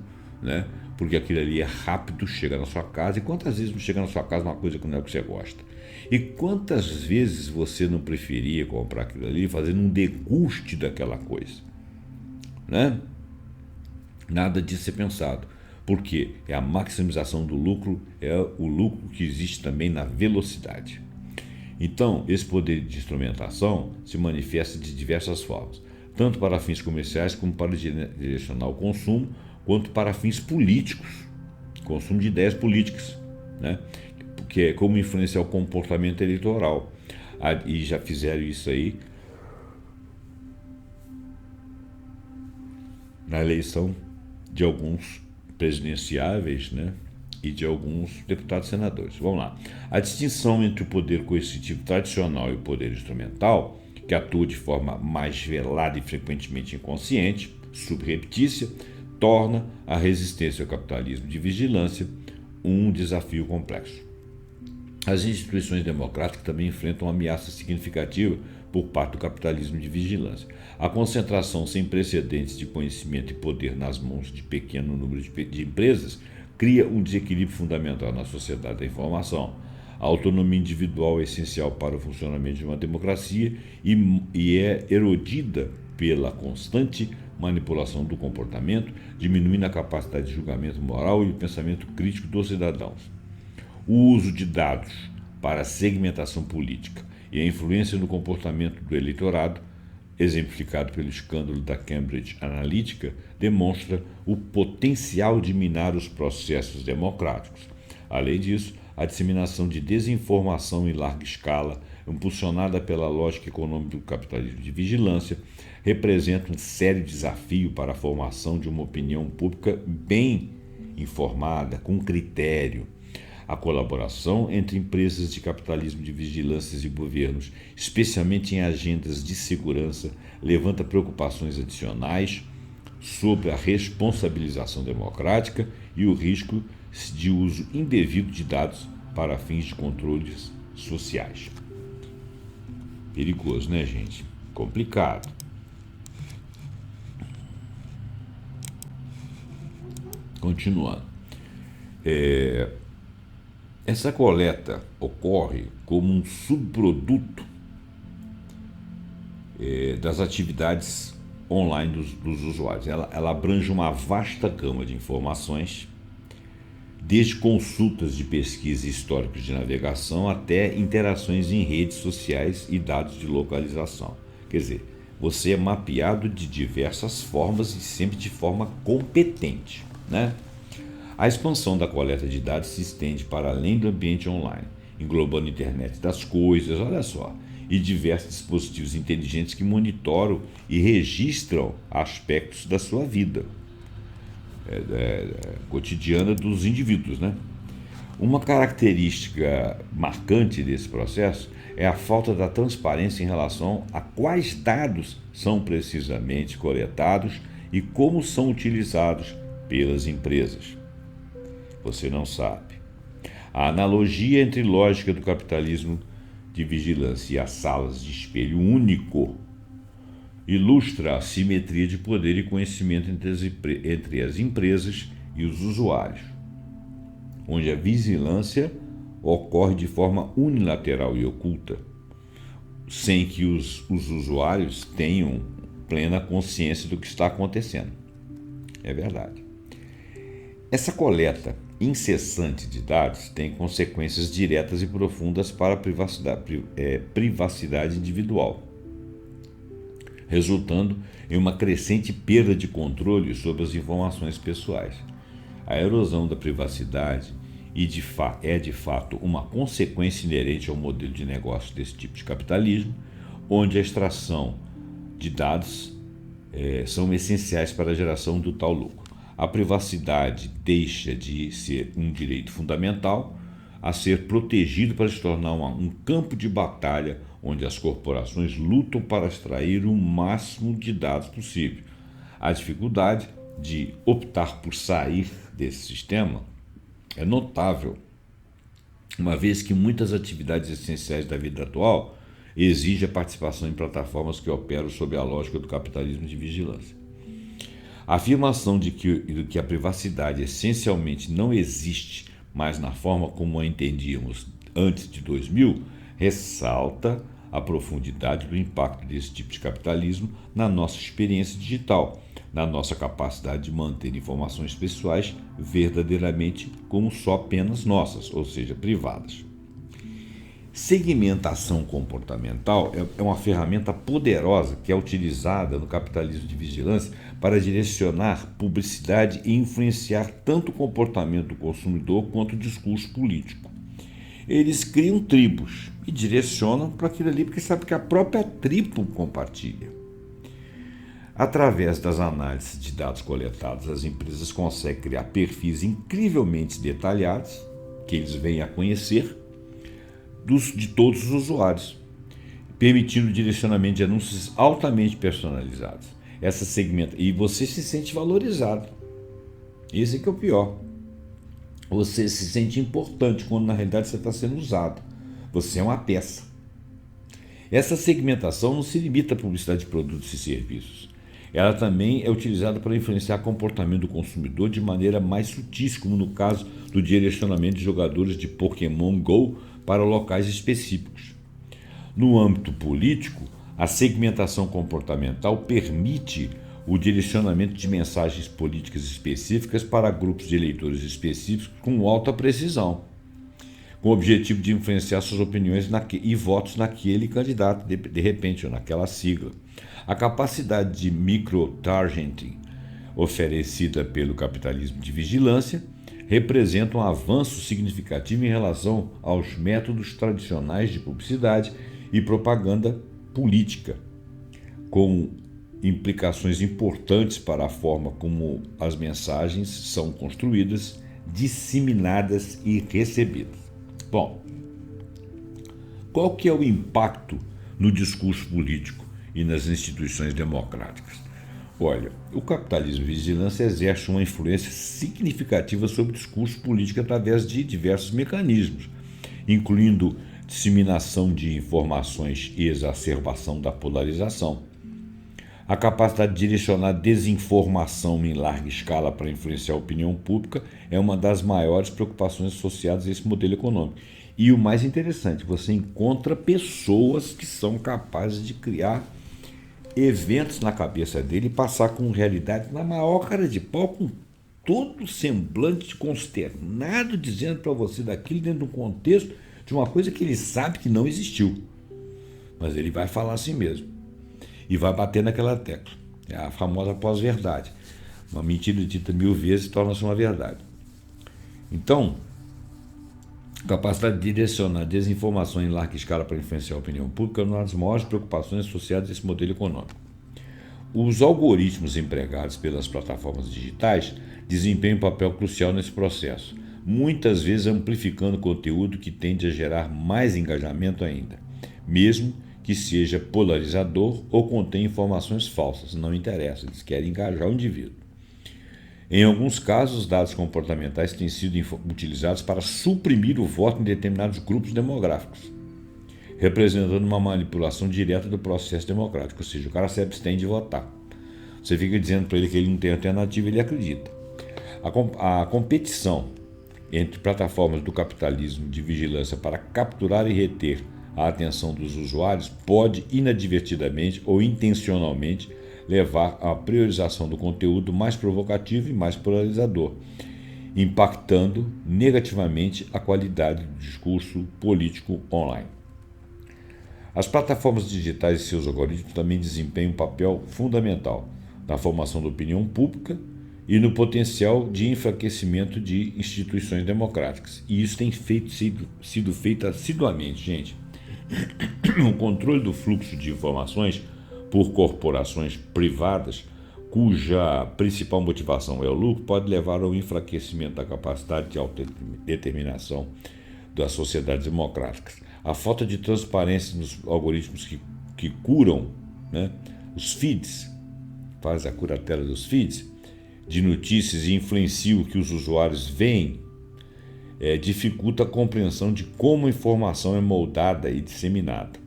porque aquilo ali é rápido, chega na sua casa. E quantas vezes não chega na sua casa uma coisa que não é o que você gosta? E quantas vezes você não preferia comprar aquilo ali fazendo um deguste daquela coisa? Nada disso é pensado. Porque é a maximização do lucro, é o lucro que existe também na velocidade. Então, esse poder de instrumentação se manifesta de diversas formas, tanto para fins comerciais como para direcionar o consumo, quanto para fins políticos, consumo de ideias políticas, que é como influenciar o comportamento eleitoral. E já fizeram isso aí na eleição de alguns presidenciáveis, e de alguns deputados e senadores. Vamos lá. A distinção entre o poder coercitivo tradicional e o poder instrumental, que atua de forma mais velada e frequentemente inconsciente, subreptícia, torna a resistência ao capitalismo de vigilância um desafio complexo. As instituições democráticas também enfrentam uma ameaça significativa por parte do capitalismo de vigilância. A concentração sem precedentes de conhecimento e poder nas mãos de pequeno número de empresas cria um desequilíbrio fundamental na sociedade da informação. A autonomia individual é essencial para o funcionamento de uma democracia e é erodida pela constante manipulação do comportamento, diminuindo a capacidade de julgamento moral e o pensamento crítico dos cidadãos. O uso de dados para a segmentação política e a influência no comportamento do eleitorado, exemplificado pelo escândalo da Cambridge Analytica, demonstra o potencial de minar os processos democráticos. Além disso, a disseminação de desinformação em larga escala, impulsionada pela lógica econômica do capitalismo de vigilância, representa um sério desafio para a formação de uma opinião pública bem informada, com critério. A colaboração entre empresas de capitalismo de vigilância e governos, especialmente em agendas de segurança, levanta preocupações adicionais sobre a responsabilização democrática e o risco de uso indevido de dados para fins de controles sociais. Perigoso, né, gente? Complicado. Continuando. Essa coleta ocorre como um subproduto das atividades online dos usuários. Ela abrange uma vasta gama de informações, desde consultas de pesquisa e históricos de navegação até interações em redes sociais e dados de localização. Quer dizer, você é mapeado de diversas formas e sempre de forma competente, né? A expansão da coleta de dados se estende para além do ambiente online, englobando a internet das coisas, olha só, e diversos dispositivos inteligentes que monitoram e registram aspectos da sua vida cotidiana dos indivíduos, né? Uma característica marcante desse processo é a falta da transparência em relação a quais dados são precisamente coletados e como são utilizados pelas empresas. Você não sabe. A analogia entre lógica do capitalismo de vigilância e as salas de espelho único ilustra a simetria de poder e conhecimento entre as empresas e os usuários, onde a vigilância ocorre de forma unilateral e oculta, sem que os usuários tenham plena consciência do que está acontecendo. É verdade. Essa coleta incessante de dados tem consequências diretas e profundas para a privacidade individual, resultando em uma crescente perda de controle sobre as informações pessoais. A erosão da privacidade é de fato uma consequência inerente ao modelo de negócio desse tipo de capitalismo, onde a extração de dados são essenciais para a geração do tal lucro. A privacidade deixa de ser um direito fundamental a ser protegido para se tornar um campo de batalha onde as corporações lutam para extrair o máximo de dados possível. A dificuldade de optar por sair desse sistema é notável, uma vez que muitas atividades essenciais da vida atual exigem a participação em plataformas que operam sob a lógica do capitalismo de vigilância. A afirmação de que a privacidade essencialmente não existe mais na forma como a entendíamos antes de 2000 ressalta a profundidade do impacto desse tipo de capitalismo na nossa experiência digital, na nossa capacidade de manter informações pessoais verdadeiramente como só apenas nossas, ou seja, privadas. Segmentação comportamental é uma ferramenta poderosa que é utilizada no capitalismo de vigilância para direcionar publicidade e influenciar tanto o comportamento do consumidor quanto o discurso político. Eles criam tribos e direcionam para aquilo ali porque sabe que a própria tribo compartilha. Através das análises de dados coletados, as empresas conseguem criar perfis incrivelmente detalhados que eles vêm a conhecer de todos os usuários, permitindo o direcionamento de anúncios altamente personalizados. Essa segmenta e você se sente valorizado. Esse é que é o pior. Você se sente importante quando na realidade você está sendo usado. Você é uma peça. Essa segmentação não se limita à publicidade de produtos e serviços. ela também é utilizada para influenciar o comportamento do consumidor de maneira mais sutil, como no caso do direcionamento de jogadores de Pokémon Go para locais específicos. No âmbito político, a segmentação comportamental permite o direcionamento de mensagens políticas específicas para grupos de eleitores específicos com alta precisão, com o objetivo de influenciar suas opiniões e votos naquele candidato, de repente, ou naquela sigla. A capacidade de micro-targeting oferecida pelo capitalismo de vigilância representa um avanço significativo em relação aos métodos tradicionais de publicidade e propaganda política, com implicações importantes para a forma como as mensagens são construídas, disseminadas e recebidas. Bom, qual que é o impacto no discurso político e nas instituições democráticas? Olha, o capitalismo de vigilância exerce uma influência significativa sobre o discurso político através de diversos mecanismos, incluindo disseminação de informações e exacerbação da polarização. A capacidade de direcionar desinformação em larga escala para influenciar a opinião pública é uma das maiores preocupações associadas a esse modelo econômico. E o mais interessante, você encontra pessoas que são capazes de criar eventos na cabeça dele e passar com realidade na maior cara de pau, com todo semblante consternado, dizendo para você daquilo dentro de um contexto de uma coisa que ele sabe que não existiu. Mas ele vai falar assim mesmo. E vai bater naquela tecla. É a famosa pós-verdade. Uma mentira dita 1000 vezes torna-se uma verdade. Então, capacidade de direcionar desinformação em larga escala para influenciar a opinião pública é uma das maiores preocupações associadas a esse modelo econômico. Os algoritmos empregados pelas plataformas digitais desempenham um papel crucial nesse processo, muitas vezes amplificando conteúdo que tende a gerar mais engajamento ainda, mesmo que seja polarizador ou contém informações falsas. Não interessa, eles querem engajar o indivíduo. Em alguns casos, os dados comportamentais têm sido utilizados para suprimir o voto em determinados grupos demográficos, representando uma manipulação direta do processo democrático, ou seja, o cara se abstém de votar. Você fica dizendo para ele que ele não tem alternativa, ele acredita. A competição entre plataformas do capitalismo de vigilância para capturar e reter a atenção dos usuários pode inadvertidamente ou intencionalmente levar à priorização do conteúdo mais provocativo e mais polarizador, impactando negativamente a qualidade do discurso político online. As plataformas digitais e seus algoritmos também desempenham um papel fundamental na formação da opinião pública e no potencial de enfraquecimento de instituições democráticas. E isso tem sido feito assiduamente, gente. O controle do fluxo de informações por corporações privadas, cuja principal motivação é o lucro, pode levar ao enfraquecimento da capacidade de autodeterminação das sociedades democráticas. A falta de transparência nos algoritmos que curam, né, os feeds, faz a curatela dos feeds, de notícias e influencia o que os usuários veem, dificulta a compreensão de como a informação é moldada e disseminada.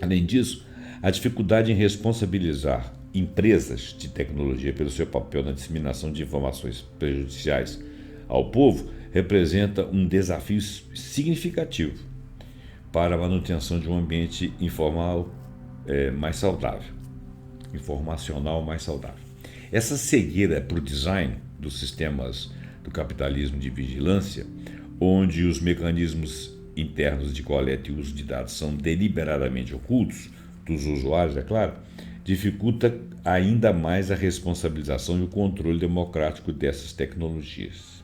Além disso, a dificuldade em responsabilizar empresas de tecnologia pelo seu papel na disseminação de informações prejudiciais ao povo representa um desafio significativo para a manutenção de um ambiente informacional mais saudável. Essa cegueira para o design dos sistemas do capitalismo de vigilância, onde os mecanismos internos de coleta e uso de dados são deliberadamente ocultos dos usuários, é claro, dificulta ainda mais a responsabilização e o controle democrático dessas tecnologias.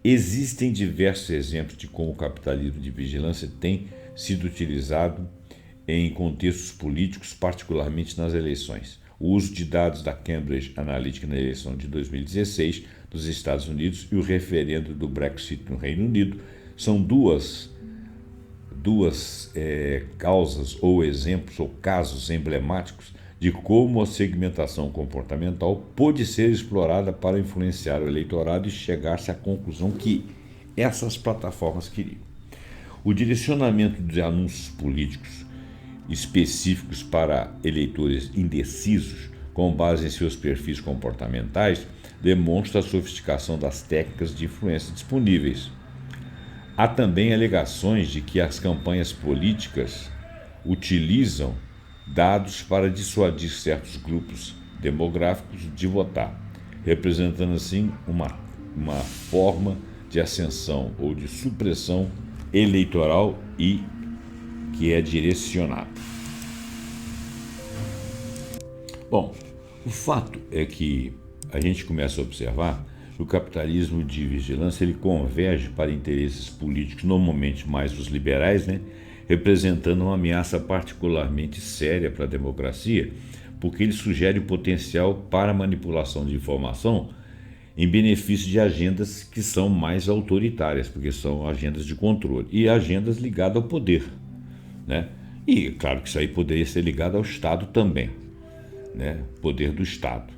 Existem diversos exemplos de como o capitalismo de vigilância tem sido utilizado em contextos políticos, particularmente nas eleições. O uso de dados da Cambridge Analytica na eleição de 2016 dos Estados Unidos e o referendo do Brexit no Reino Unido são duas causas ou exemplos ou casos emblemáticos de como a segmentação comportamental pôde ser explorada para influenciar o eleitorado e chegar-se à conclusão que essas plataformas queriam. O direcionamento de anúncios políticos específicos para eleitores indecisos, com base em seus perfis comportamentais, demonstra a sofisticação das técnicas de influência disponíveis. Há também alegações de que as campanhas políticas utilizam dados para dissuadir certos grupos demográficos de votar, representando assim uma forma de ascensão ou de supressão eleitoral e que é direcionada. Bom, o fato é que a gente começa a observar que o capitalismo de vigilância ele converge para interesses políticos, normalmente mais os liberais, né, representando uma ameaça particularmente séria para a democracia, porque ele sugere o potencial para manipulação de informação em benefício de agendas que são mais autoritárias, porque são agendas de controle, e agendas ligadas ao poder, né? E claro que isso aí poderia ser ligado ao Estado também, né? Poder do Estado.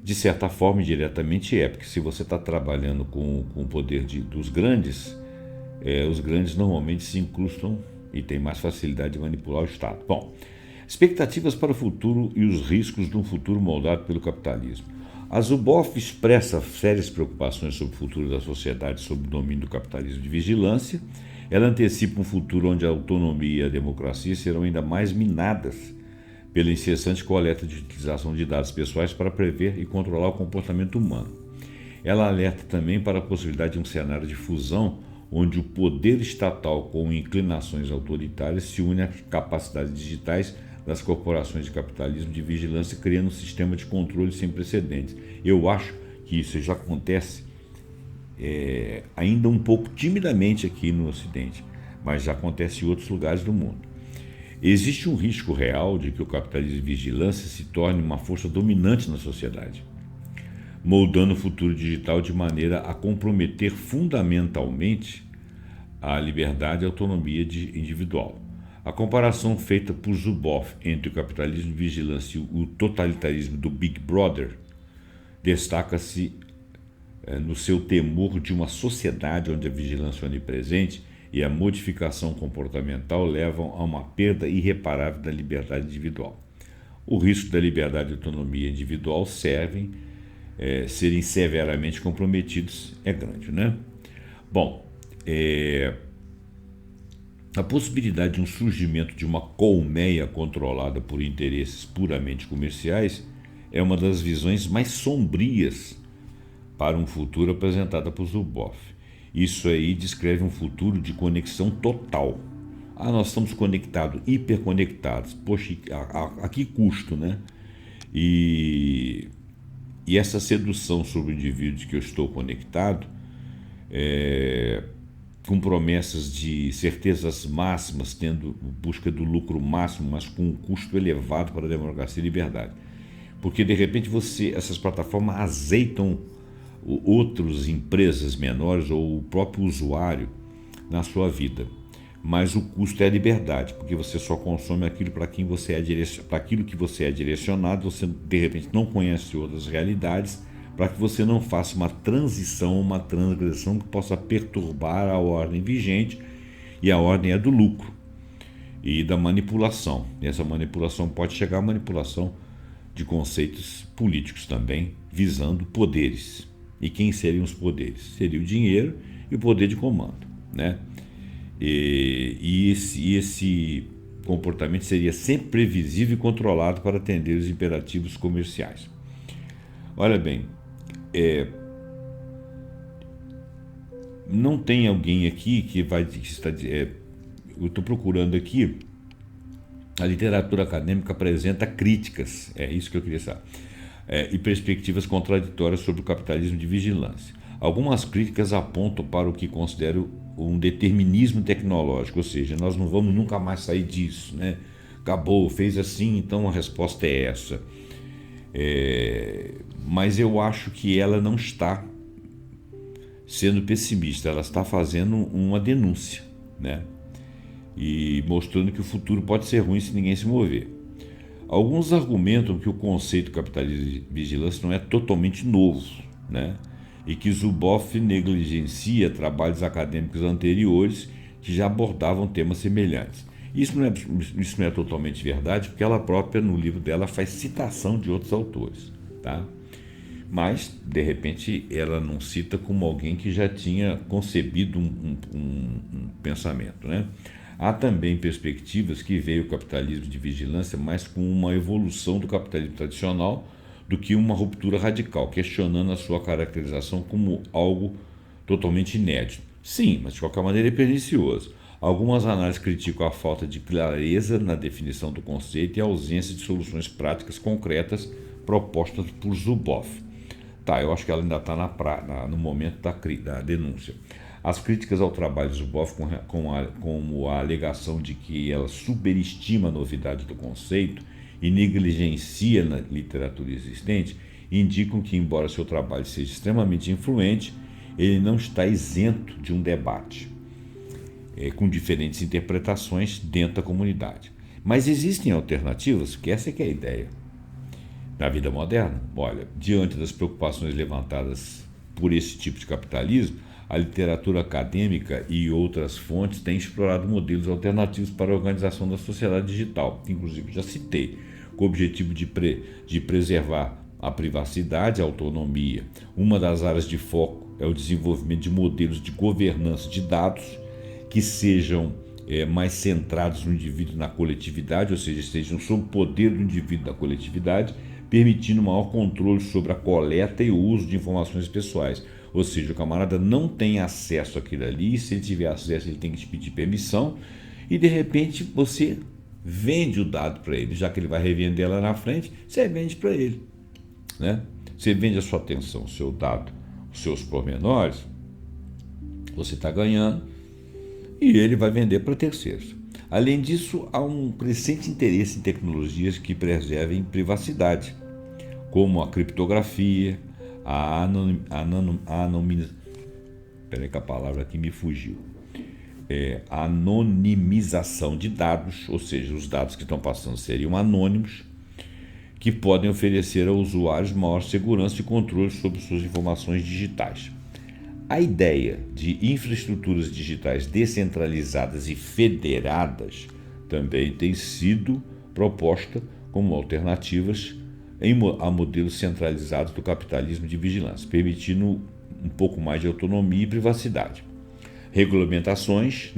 De certa forma, indiretamente porque se você está trabalhando com o poder dos grandes, os grandes normalmente se incrustam e têm mais facilidade de manipular o Estado. Bom, expectativas para o futuro e os riscos de um futuro moldado pelo capitalismo. A Zuboff expressa sérias preocupações sobre o futuro da sociedade sob o domínio do capitalismo de vigilância. Ela antecipa um futuro onde a autonomia e a democracia serão ainda mais minadas pela incessante coleta de utilização de dados pessoais para prever e controlar o comportamento humano. Ela alerta também para a possibilidade de um cenário de fusão onde o poder estatal com inclinações autoritárias se une às capacidades digitais das corporações de capitalismo de vigilância, criando um sistema de controle sem precedentes. Eu acho que isso já acontece ainda um pouco timidamente aqui no Ocidente, mas já acontece em outros lugares do mundo. Existe um risco real de que o capitalismo de vigilância se torne uma força dominante na sociedade, moldando o futuro digital de maneira a comprometer fundamentalmente a liberdade e a autonomia individual. A comparação feita por Zuboff entre o capitalismo de vigilância e o totalitarismo do Big Brother destaca-se no seu temor de uma sociedade onde a vigilância é onipresente e a modificação comportamental levam a uma perda irreparável da liberdade individual. O risco da liberdade e autonomia individual serem severamente comprometidos é grande, né? Bom, a possibilidade de um surgimento de uma colmeia controlada por interesses puramente comerciais é uma das visões mais sombrias para um futuro apresentada por Zuboff. Isso aí descreve um futuro de conexão total. Nós estamos conectados, hiperconectados. Poxa, a que custo, né? E essa sedução sobre o indivíduo de que eu estou conectado, com promessas de certezas máximas, tendo busca do lucro máximo, mas com um custo elevado para a democracia e liberdade. Porque, de repente, essas plataformas azeitam outras empresas menores ou o próprio usuário na sua vida. Mas o custo é a liberdade, porque você só consome aquilo para aquilo que você é direcionado, você de repente não conhece outras realidades, para que você não faça uma transição, uma transgressão que possa perturbar a ordem vigente, e a ordem é do lucro e da manipulação. E essa manipulação pode chegar à manipulação de conceitos políticos também, visando poderes. E quem seriam os poderes? Seria o dinheiro e o poder de comando, né? E esse comportamento seria sempre previsível e controlado para atender os imperativos comerciais. Olha bem, não tem alguém aqui que está. Eu estou procurando aqui. A literatura acadêmica apresenta críticas, é isso que eu queria saber, e perspectivas contraditórias sobre o capitalismo de vigilância. Algumas críticas apontam para o que considero um determinismo tecnológico, ou seja, nós não vamos nunca mais sair disso, né? Acabou, fez assim, então a resposta é essa. Mas eu acho que ela não está sendo pessimista, ela está fazendo uma denúncia, né? E mostrando que o futuro pode ser ruim se ninguém se mover. Alguns argumentam que o conceito capitalista de vigilância não é totalmente novo, né? E que Zuboff negligencia trabalhos acadêmicos anteriores que já abordavam temas semelhantes. Isso não é totalmente verdade, porque ela própria, no livro dela, faz citação de outros autores, tá? Mas, de repente, ela não cita como alguém que já tinha concebido um pensamento, né? Há também perspectivas que veem o capitalismo de vigilância mais como uma evolução do capitalismo tradicional do que uma ruptura radical, questionando a sua caracterização como algo totalmente inédito. Sim, mas de qualquer maneira é pernicioso. Algumas análises criticam a falta de clareza na definição do conceito e a ausência de soluções práticas concretas propostas por Zuboff. Tá, eu acho que ela ainda está no momento da denúncia. As críticas ao trabalho de Zuboff, como a alegação de que ela superestima a novidade do conceito e negligencia na literatura existente, indicam que, embora seu trabalho seja extremamente influente, ele não está isento de um debate com diferentes interpretações dentro da comunidade. Mas existem alternativas, que essa é que é a ideia. Na vida moderna, olha, diante das preocupações levantadas por esse tipo de capitalismo, a literatura acadêmica e outras fontes têm explorado modelos alternativos para a organização da sociedade digital, que inclusive já citei, com o objetivo de preservar a privacidade e a autonomia. Uma das áreas de foco é o desenvolvimento de modelos de governança de dados que sejam mais centrados no indivíduo e na coletividade, ou seja, estejam sob o poder do indivíduo e da coletividade, permitindo maior controle sobre a coleta e o uso de informações pessoais. Ou seja, o camarada não tem acesso àquilo ali, e se ele tiver acesso ele tem que te pedir permissão, e de repente você vende o dado para ele, já que ele vai revender lá na frente, você vende para ele, né? Você vende a sua atenção, o seu dado, os seus pormenores, você está ganhando, e ele vai vender para terceiros. Além disso, há um crescente interesse em tecnologias que preservem privacidade, como a criptografia, peraí que a palavra aqui me fugiu. A anonimização de dados, ou seja, os dados que estão passando seriam anônimos, que podem oferecer aos usuários maior segurança e controle sobre suas informações digitais. A ideia de infraestruturas digitais descentralizadas e federadas também tem sido proposta como alternativas a modelos centralizados do capitalismo de vigilância, permitindo um pouco mais de autonomia e privacidade. Regulamentações,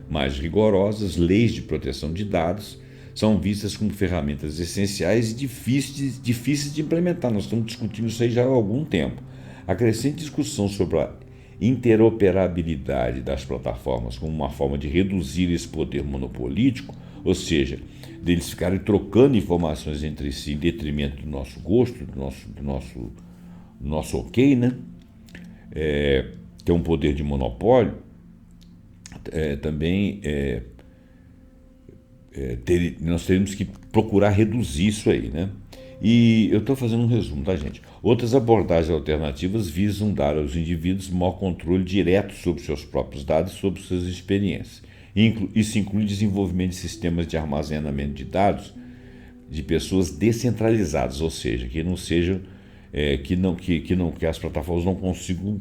mais rigorosas, leis de proteção de dados, são vistas como ferramentas essenciais e difíceis de implementar. Nós estamos discutindo isso aí já há algum tempo. A crescente discussão sobre a interoperabilidade das plataformas como uma forma de reduzir esse poder monopolítico, ou seja, deles ficarem trocando informações entre si em detrimento do nosso gosto, do nosso ok, ter um poder de monopólio, nós teremos que procurar reduzir isso aí, E eu estou fazendo um resumo, tá, gente? Outras abordagens alternativas visam dar aos indivíduos maior controle direto sobre seus próprios dados e sobre suas experiências. Isso inclui desenvolvimento de sistemas de armazenamento de dados de pessoas descentralizadas, ou seja, que não sejam que as plataformas não consigam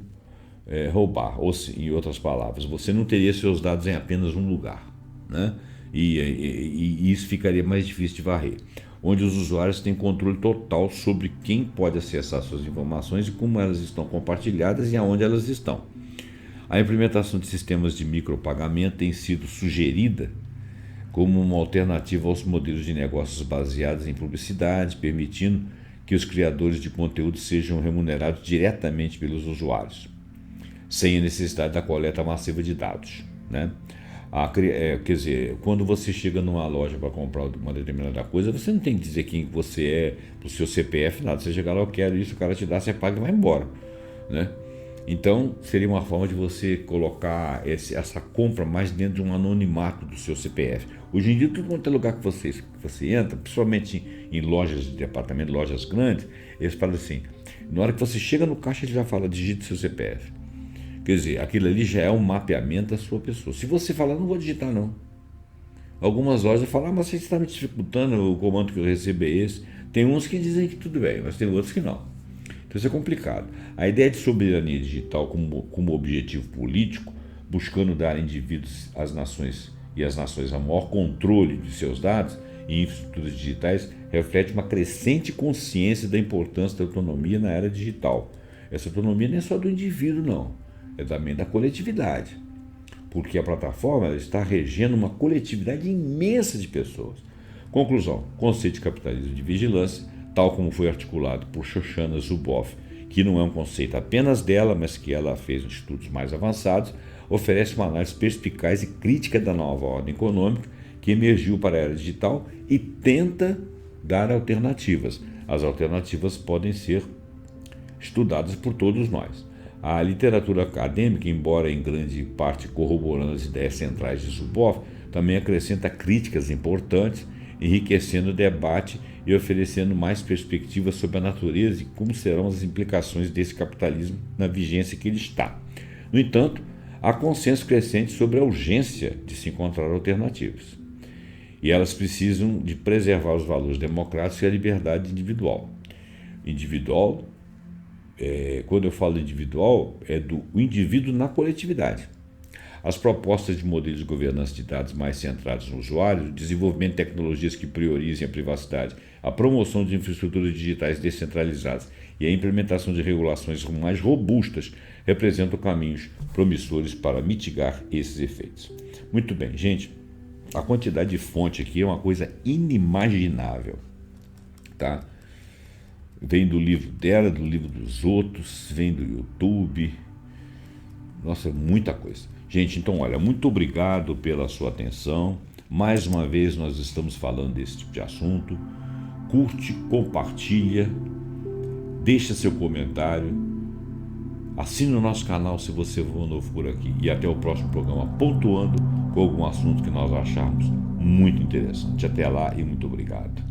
roubar. Ou, em outras palavras, você não teria seus dados em apenas um lugar, E isso ficaria mais difícil de varrer, onde os usuários têm controle total sobre quem pode acessar suas informações e como elas estão compartilhadas e aonde elas estão. A implementação de sistemas de micropagamento tem sido sugerida como uma alternativa aos modelos de negócios baseados em publicidade, permitindo que os criadores de conteúdo sejam remunerados diretamente pelos usuários, sem a necessidade da coleta massiva de dados, quer dizer, quando você chega numa loja para comprar uma determinada coisa, você não tem que dizer quem você é, o seu CPF, nada. Você chega lá, eu quero isso, o cara te dá, você paga e vai embora, Então, seria uma forma de você colocar essa compra mais dentro de um anonimato do seu CPF. Hoje em dia, tudo quanto é lugar que você entra, principalmente em lojas de departamento, lojas grandes, eles falam assim, na hora que você chega no caixa, ele já fala, digite seu CPF. Quer dizer, aquilo ali já é um mapeamento da sua pessoa. Se você falar, não vou digitar não. Algumas lojas falam, mas você está me dificultando, o comando que eu recebo é esse. Tem uns que dizem que tudo bem, mas tem outros que não. Então isso é complicado. A ideia de soberania digital como objetivo político, buscando dar a indivíduos, às nações e as nações a maior controle de seus dados e infraestruturas digitais reflete uma crescente consciência da importância da autonomia na era digital. Essa autonomia não é só do indivíduo, não, é também da coletividade, porque a plataforma está regendo uma coletividade imensa de pessoas. Conclusão: conceito de capitalismo de vigilância, tal como foi articulado por Shoshana Zuboff, que não é um conceito apenas dela, mas que ela fez em estudos mais avançados, oferece uma análise perspicaz e crítica da nova ordem econômica que emergiu para a era digital e tenta dar alternativas. As alternativas podem ser estudadas por todos nós. A literatura acadêmica, embora em grande parte corroborando as ideias centrais de Zuboff, também acrescenta críticas importantes, enriquecendo o debate e oferecendo mais perspectivas sobre a natureza e como serão as implicações desse capitalismo na vigência que ele está. No entanto, há consenso crescente sobre a urgência de se encontrar alternativas. E elas precisam de preservar os valores democráticos e a liberdade individual. Quando eu falo individual, é do indivíduo na coletividade. As propostas de modelos de governança de dados mais centrados no usuário, o desenvolvimento de tecnologias que priorizem a privacidade, a promoção de infraestruturas digitais descentralizadas e a implementação de regulações mais robustas representam caminhos promissores para mitigar esses efeitos. Muito bem, gente, a quantidade de fonte aqui é uma coisa inimaginável, tá? Vem do livro dela, do livro dos outros, vem do YouTube. Nossa, muita coisa. Gente, então, olha, muito obrigado pela sua atenção. Mais uma vez nós estamos falando desse tipo de assunto. Curte, compartilha, deixa seu comentário, assine o nosso canal se você for novo por aqui. E até o próximo programa, pontuando com algum assunto que nós acharmos muito interessante. Até lá e muito obrigado.